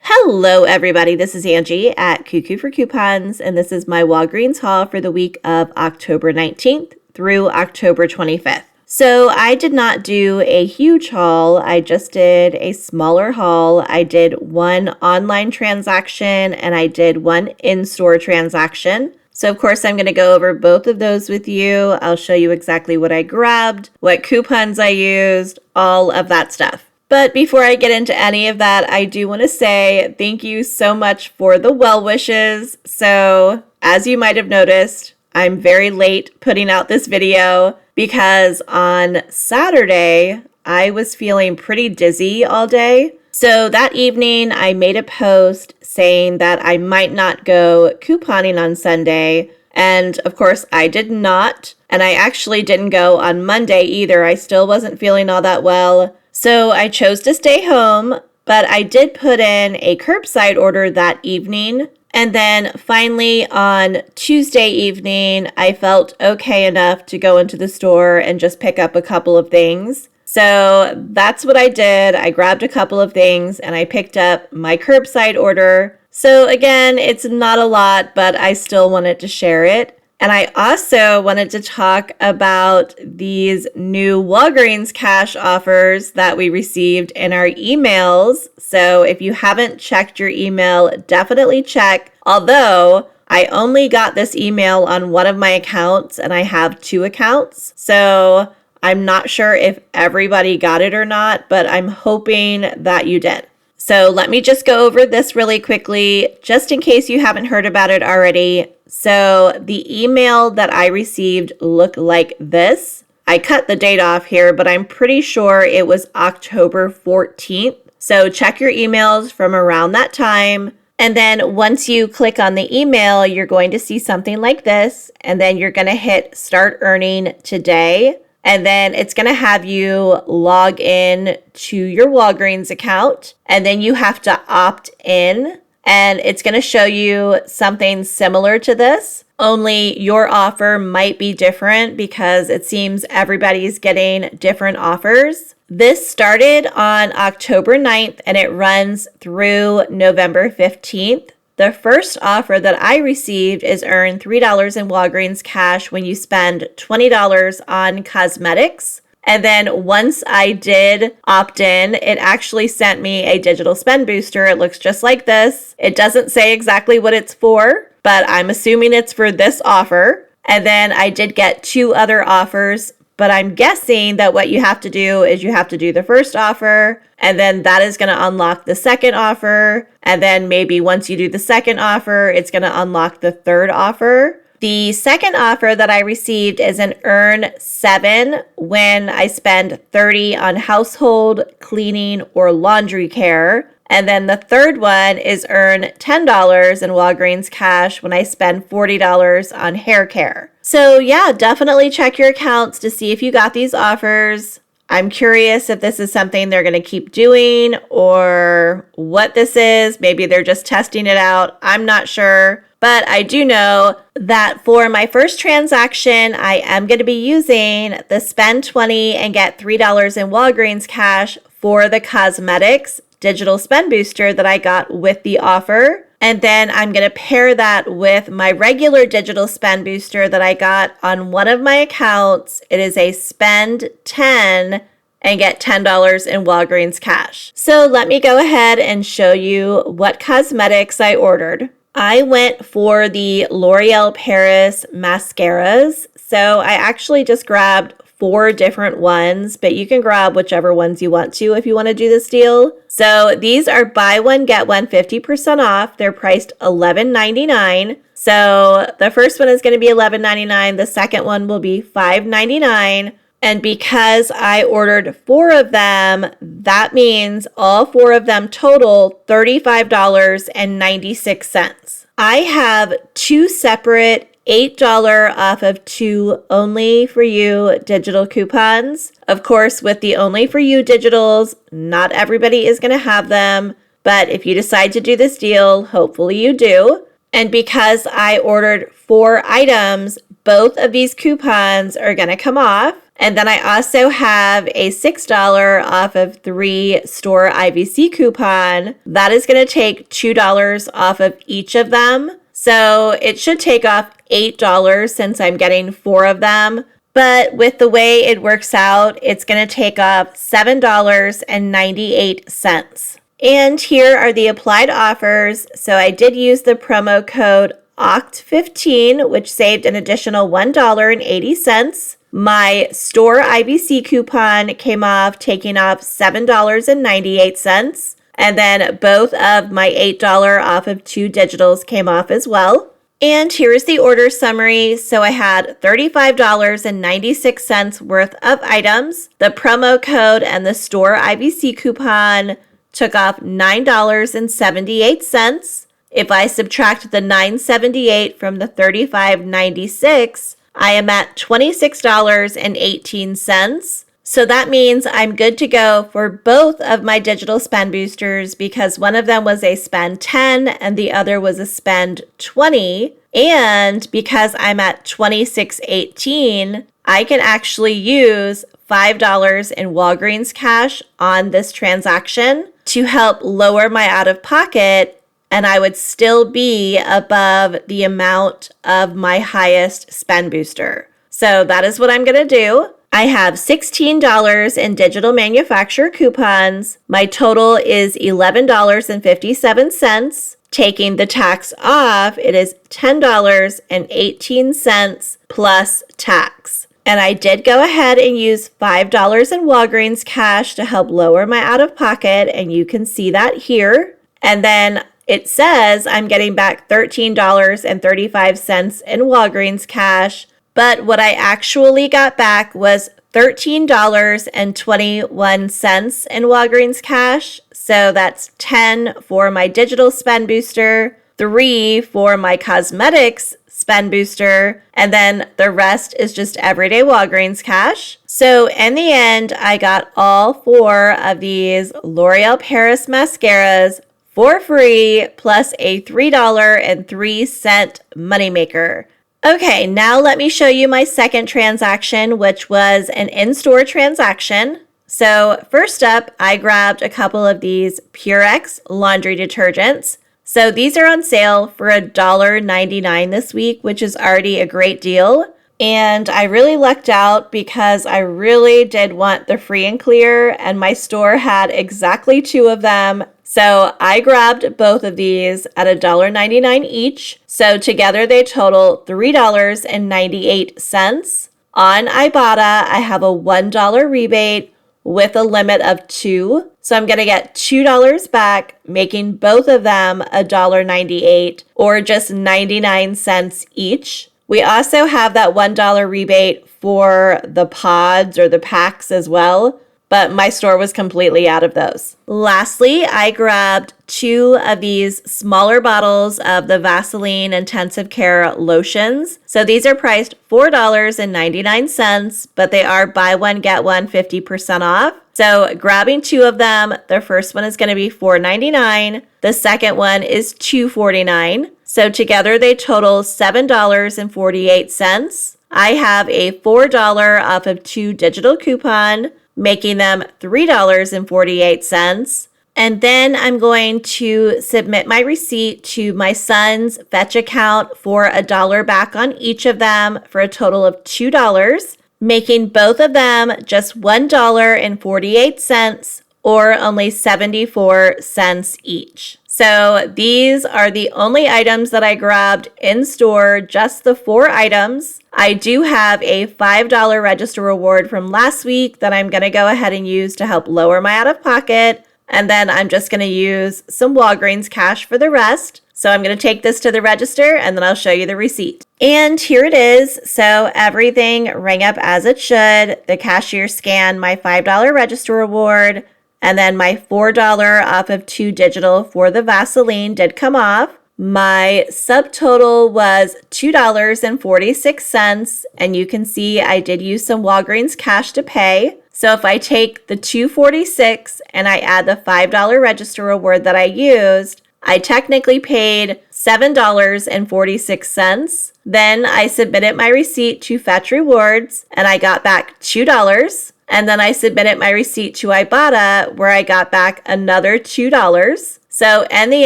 Hello everybody, this is Angie at Cuckoo for Coupons, and this is my Walgreens haul for the week of October 19th through October 25th. So I did not do a huge haul, I just did a smaller haul. I did one online transaction and I did one in-store transaction. So of course I'm going to go over both of those with you. I'll show you exactly what I grabbed, what coupons I used, all of that stuff. But before I get into any of that, I do want to say thank you so much for the well wishes. So as you might have noticed, I'm very late putting out this video because on Saturday, I was feeling pretty dizzy all day. So that evening, I made a post saying that I might not go couponing on Sunday. And of course, I did not. And I actually didn't go on Monday either. I still wasn't feeling all that well. So I chose to stay home, but I did put in a curbside order that evening. And then finally on Tuesday evening, I felt okay enough to go into the store and just pick up a couple of things. So that's what I did. I grabbed a couple of things and I picked up my curbside order. So again, it's not a lot, but I still wanted to share it. And I also wanted to talk about these new Walgreens cash offers that we received in our emails. So if you haven't checked your email, definitely check. Although I only got this email on one of my accounts and I have two accounts. So I'm not sure if everybody got it or not, but I'm hoping that you did. So let me just go over this really quickly, just in case you haven't heard about it already. So the email that I received looked like this. I cut the date off here, but I'm pretty sure it was October 14th. So check your emails from around that time. And then once you click on the email, you're going to see something like this. And then you're going to hit Start Earning Today. And then it's going to have you log in to your Walgreens account. And then you have to opt in. And it's going to show you something similar to this. Only your offer might be different because it seems everybody's getting different offers. This started on October 9th and it runs through November 15th. The first offer that I received is earn $3 in Walgreens cash when you spend $20 on cosmetics. And then once I did opt in, it actually sent me a digital spend booster. It looks just like this. It doesn't say exactly what it's for, but I'm assuming it's for this offer. And then I did get two other offers, but I'm guessing that what you have to do is you have to do the first offer, and then that is going to unlock the second offer. And then maybe once you do the second offer, it's going to unlock the third offer. The second offer that I received is an earn 7 when I spend 30 on household, cleaning, or laundry care. And then the third one is earn $10 in Walgreens cash when I spend $40 on hair care. So yeah, definitely check your accounts to see if you got these offers. I'm curious if this is something they're going to keep doing or what this is. Maybe they're just testing it out. I'm not sure. But I do know that for my first transaction, I am going to be using the spend 20 and get $3 in Walgreens cash for the cosmetics digital spend booster that I got with the offer. And then I'm going to pair that with my regular digital spend booster that I got on one of my accounts. It is a spend 10 and get $10 in Walgreens cash. So let me go ahead and show you what cosmetics I ordered. I went for the L'Oreal Paris mascaras. So I actually just grabbed 4 different ones, but you can grab whichever ones you want to if you want to do this deal. So these are buy one, get one 50% off. They're priced $11.99. So the first one is going to be $11.99. The second one will be $5.99. And because I ordered 4 of them, that means all 4 of them total $35.96. I have 2 separate $8 off of 2 Only For You digital coupons. Of course, with the Only For You digitals, not everybody is going to have them, but if you decide to do this deal, hopefully you do. And because I ordered 4 items, both of these coupons are going to come off. And then I also have a $6 off of 3 store IVC coupon. That is going to take $2 off of each of them. So it should take off $8 since I'm getting 4 of them. But with the way it works out, it's going to take off $7.98. And here are the applied offers. So I did use the promo code OCT15, which saved an additional $1.80. My store IBC coupon came off, taking off $7.98. And then both of my $8 off of 2 digitals came off as well. And here's the order summary. So I had $35.96 worth of items. The promo code and the store IBC coupon took off $9.78. If I subtract the $9.78 from the $35.96, I am at $26.18. So that means I'm good to go for both of my digital spend boosters because one of them was a spend 10 and the other was a spend 20. And because I'm at $26.18, I can actually use $5 in Walgreens cash on this transaction to help lower my out-of-pocket, and I would still be above the amount of my highest spend booster. So that is what I'm going to do. I have $16 in digital manufacturer coupons. My total is $11.57. Taking the tax off, it is $10.18 plus tax. And I did go ahead and use $5 in Walgreens cash to help lower my out-of-pocket, and you can see that here. And then it says I'm getting back $13.35 in Walgreens cash, but what I actually got back was $13.21 in Walgreens cash. So that's 10 for my digital spend booster, 3 for my cosmetics spend booster, and then the rest is just everyday Walgreens cash. So in the end, I got all 4 of these L'Oreal Paris mascaras for free, plus a $3.03 moneymaker. Okay, now let me show you my second transaction, which was an in-store transaction. So first up, I grabbed a couple of these Purex laundry detergents. So these are on sale for $1.99 this week, which is already a great deal. And I really lucked out because I really did want the free and clear, and my store had exactly 2 of them. So I grabbed both of these at $1.99 each. So together they total $3.98. On Ibotta, I have a $1 rebate with a limit of 2. So I'm going to get $2 back, making both of them $1.98 or just 99 cents each. We also have that $1 rebate for the pods or the packs as well, but my store was completely out of those. Lastly, I grabbed 2 of these smaller bottles of the Vaseline Intensive Care lotions. So these are priced $4.99, but they are buy one, get one 50% off. So grabbing 2 of them, the first one is going to be $4.99. The second one is $2.49. So together they total $7.48. I have a $4 off of 2 digital coupon, making them $3.48. And then I'm going to submit my receipt to my son's Fetch account for $1 back on each of them for a total of $2, making both of them just $1.48 or only 74 cents each. So these are the only items that I grabbed in store, just the 4 items. I do have a $5 register reward from last week that I'm going to go ahead and use to help lower my out-of-pocket. And then I'm just going to use some Walgreens cash for the rest. So I'm going to take this to the register and then I'll show you the receipt. And here it is. So everything rang up as it should. The cashier scanned my $5 register reward, and then my $4 off of 2 digital for the Vaseline did come off. My subtotal was $2.46, and you can see I did use some Walgreens cash to pay. So if I take the $2.46 and I add the $5 register reward that I used, I technically paid $7.46. Then I submitted my receipt to Fetch Rewards and I got back $2. And then I submitted my receipt to Ibotta where I got back another $2. So in the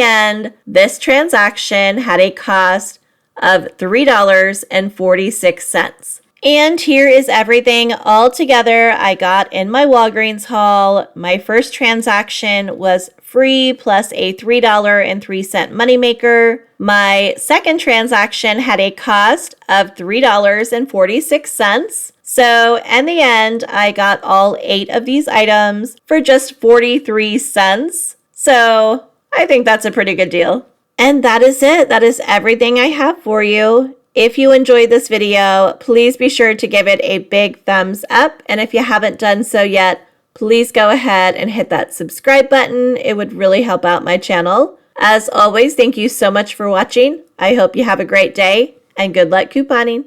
end, this transaction had a cost of $3.46. And here is everything all together I got in my Walgreens haul. My first transaction was free plus a $3.03 moneymaker. My second transaction had a cost of $3.46. So in the end, I got all 8 of these items for just 43 cents. So I think that's a pretty good deal. And that is it. That is everything I have for you. If you enjoyed this video, please be sure to give it a big thumbs up. And if you haven't done so yet, please go ahead and hit that subscribe button. It would really help out my channel. As always, thank you so much for watching. I hope you have a great day and good luck couponing.